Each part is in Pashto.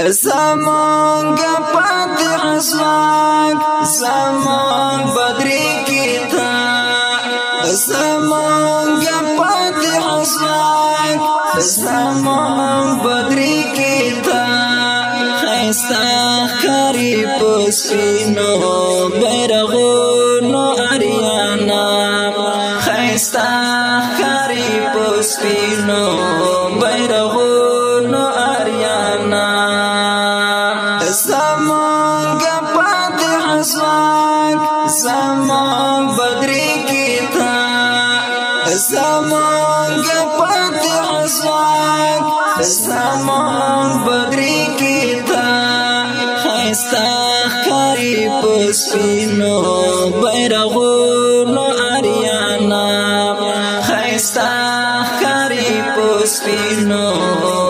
زمانگا پاتح سواک زمان بدری کیتا زمانگا پاتح سواک زمان بدری کیتا خیستا کاری پسینو بیرغونو اریانا خیستا کاری پسینو بیرغونو اریانا زمانگا پاتح سواک زمان بدری کیتا زمانگا پاتح سواک زمان بدری کیتا خیستا کاری پسینو بیرغونو اریانا خیستا کاری پسینو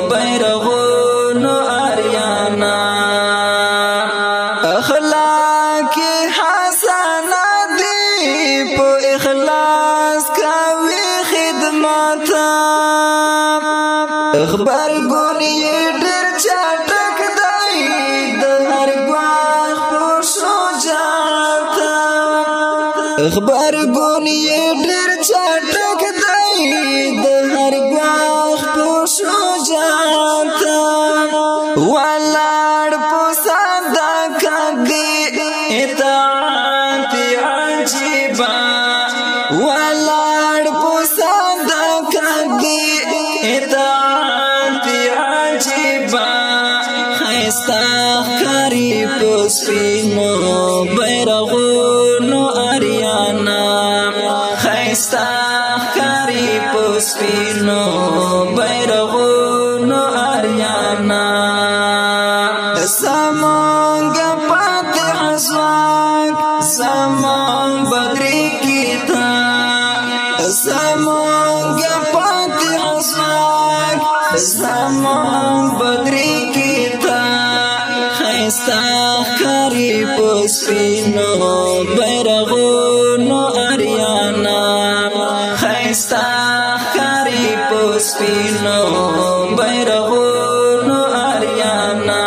بیرغونو اریانا اخلاقی حسنا دی پو اخلاص کوي خدمتا اخبار گونی ډیر چټک دی د هر ګواښ په شجاعتا اخبار گونی ډیر چټک دی د هر ګواښ په شجاعتا ولاړ په صدقه دی اطاعت عجیبا ولاړ په صدقه دی اطاعت عجیبا خیستا کاری پسینو بیرغونو اریانا خیستا کاری پسینو بیرغونو اریانا زمانگا پاتح سواک زمان بدری کیتا زمانگا پاتح سواک زمان بدری کیتا خیستا کاری پسینو بیرغونو اریانا خیستا کاری پسینو بیرغونو اریانا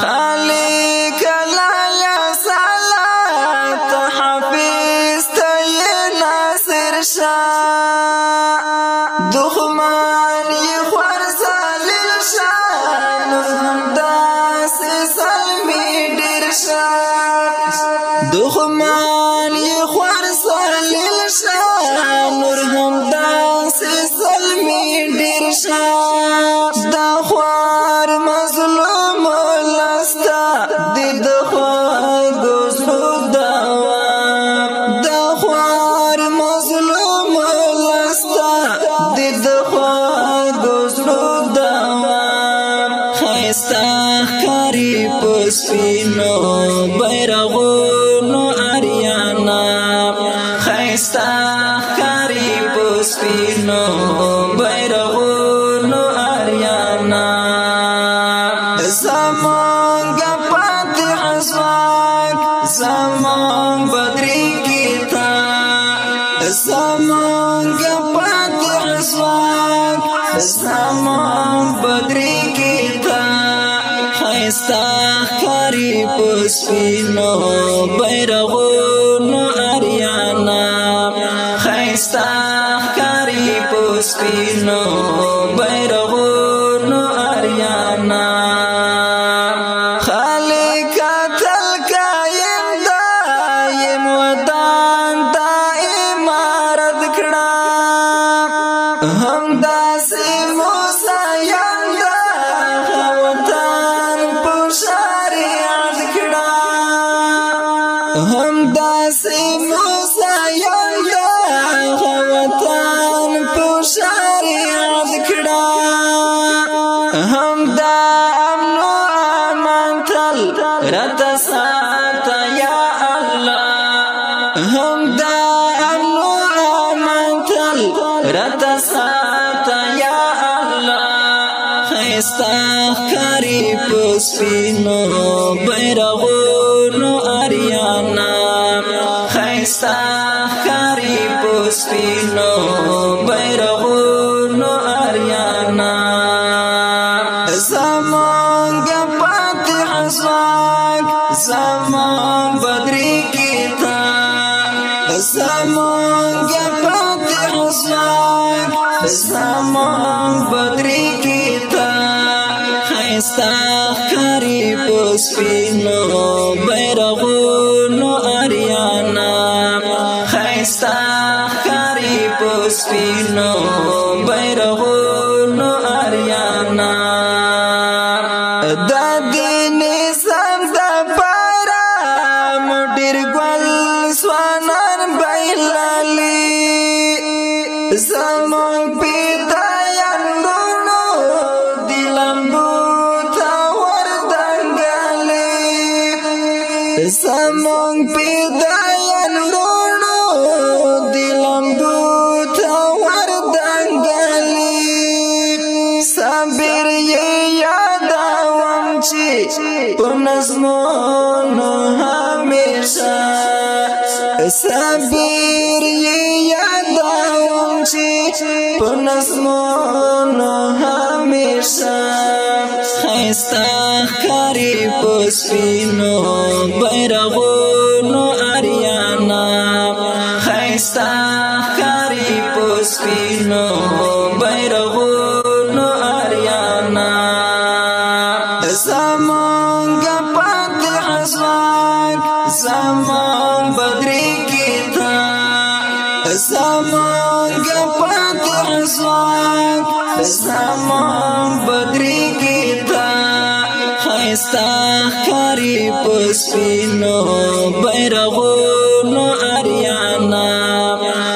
خالق لایا صلات حافظ تی ناصر شاه دخمان ی خور زلیل شاه نور همداس سلمی ډیر شاه دخمان ی خور زلیل شاه نور همداس سلمی ډیر شاه دا خوار مظلوم لستا د خواږو زړه دوا دا خوار مظلوم لستا د خواږو زړه دوا خیستا کاری پسینو بیرغونو اریانا خیستا کاری پسینو بیرغونو اریانا زمانگا پاتح سواک زمان بدری کیتا زمانگا پاتح سواک زمان بدری کیتا خیستا کاری پسینو بیرغونو اریانا خیستا کاری پسینو بیرغونو اریانا خالق تل قائم دائم ودان دا امارت کړه همداسې موسیان دا وطن په شریعت کړه همداسې موسیان دا وطن په شریعت کړه همدا امن و امان تل رتا ساتا یا الله همدا امن و امان تل رتا ساتا یا الله خیستا کاری پسینو بیرغونو اریانا خیستا کاری پسینو بیرغونو اریانا زمان زمان فاتح سواك زمان بدري كتاب زمان فاتح سواك زمان بدري كتاب خيستا خريب سپینو بیرغونو اریانا خيستا خريب سپینو بیرغونو اریانا دا دین اسلام دا پارا مډیر ګل سوانان بایلالی زمون پیدایان دونو دلمبو تا وردنګالی زمون پیدایان دونو دلمبو تا وردنګالی صبر پنزمونو همیشه صبر یادوم چی پنزمونو همیشه خیستا خری پسپینو بیرغونو اریانا خیستا خری پسپینو بیرغونو اریانا زمان فاتح سواك زمان بدري كتاب زمان فاتح سواك زمان بدري كتاب خيستا خريب سپینو بیرغونو اریانا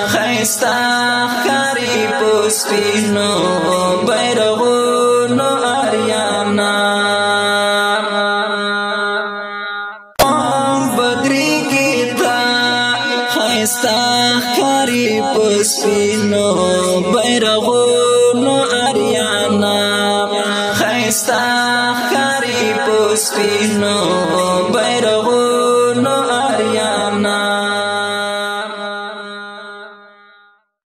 خيستا خريب سپینو بیرغونو اریانا خيستا خريب سپینو بیرغونو